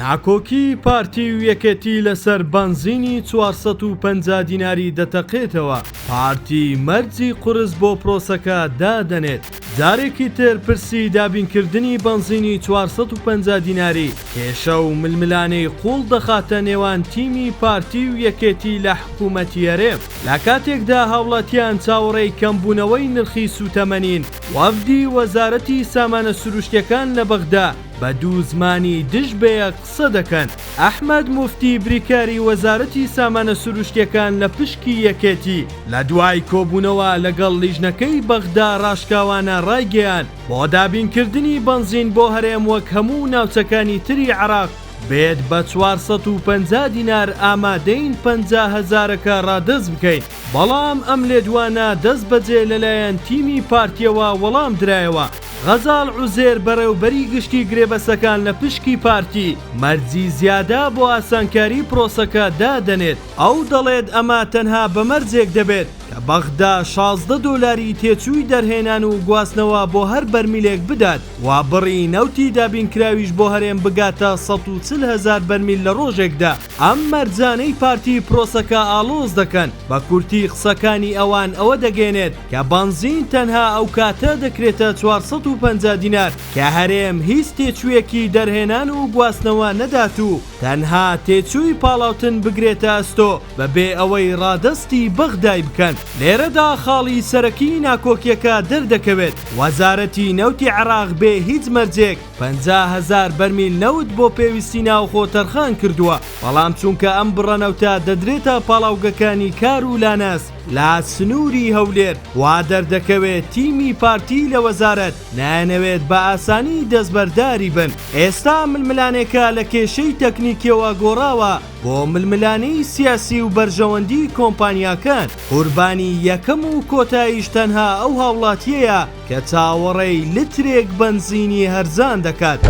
ناکۆکی پارتی و یەکێتی لەسەر بەنزینی 450 دیناری دەتەقێتەوە. پارتی مەرجی قورس بۆ پرۆسەکە دادەنێت. جارێکی تر پرسی دابینکردنی بەنزینی 450 دیناری کێشە و ململانەی قوڵ دەخاتە نێوان تیمی پارتی و یەکێتی لە حکوومەتی هەرێم. لە کاتێکدا هاوڵاتیان چاوەڕێی کەمبوونەوەی نرخی سوتەمەنین، وەفدی وەزارەتی سامانە سروشتیەکان لە بەغدا بە دوو زمانی دژ بەیەک قسە دەکەن. ئەحمەد موفتی بریکاری وەزارەتی سامانە سروشتیەکان لە پشکی یەکێتی لە دوای کۆبوونەوە لەگەڵ لیژنەکەی بەغدا ڕاشکاوانە ڕایگەیان بۆ دابینکردنی بەنزین بۆ هەرێم وەک هەموو ناوچەکانی تری عێراق بێت بە 450 دینار ئامادەین 50,000ەکە ڕادەست بکەین. بەڵام ئەم لێدوانە دەست بەجێ لەلایەن تیمی پارتیەوە وەڵام درایەوە. غەزاڵ عوزێر بەڕێوبەری گشتی گرێبەسەکان لە پشکی پارتی مەرجی زیادە بۆ ئاسانکاری پرۆسەکە دادەنێت. ئەو دەڵێت ئەمە تەنها بە مەرجێک دەبێت کە بەغدا 16 دۆلاری تێچووی دەرهێنان و گواستنەوە بۆ هەر بەرمیلێک بدات، وا بڕی نەوتی دابینکراویش بۆ هەرێم بگاتە 140,000 بەرمیل لە ڕۆژێکدا. ئەم مەرجانەی پارتی پرۆسەکە ئاڵۆز دەکەن. بە کورتی قسەکانی ئەوان ئەوە دەگەێنێت کە بەنزین تەنها ئەو کاتە دەکرێتە 450 دینار کە هەرێم هیچ تێچوویەکی دەرهێنان و گواستنەوە نەدات و تەنها تێچووی پاڵاوتن بگرێتە ئەستۆ بەبێ ئەوەی ڕادەستی بەغدای بکەن. لێرەدا خاڵی سەرەکی ناکۆکیەکە دەردەکەوێت. وەزارەتی نەوتی عێراق بێ هیچ مەرجێک 50,000 بەرمیل نەوت بۆ پێویستی ناوخۆ تەرخان کردووە، بەڵام چونکە ئەم بڕەنەوتە دەدرێتە پاڵاوگەکانی کار و لانەس لا سنووری هەولێر، وا دەردەکەوێت تیمی پارتی لە وەزارەت نایەنەوێت بە ئاسانی دەستبەرداری بن. ئێستا ململانێکە لە کێشەی تەکنیکیەوە گۆڕاوە بۆ ململانەی سیاسی و بەرژەوەندی کۆمپانیاکان. قوربانی یەکەم و کۆتاییش تەنها ئەو هاوڵاتیەیە کە چاوەڕێی لترێک بەنزینی هەرزان دەکات.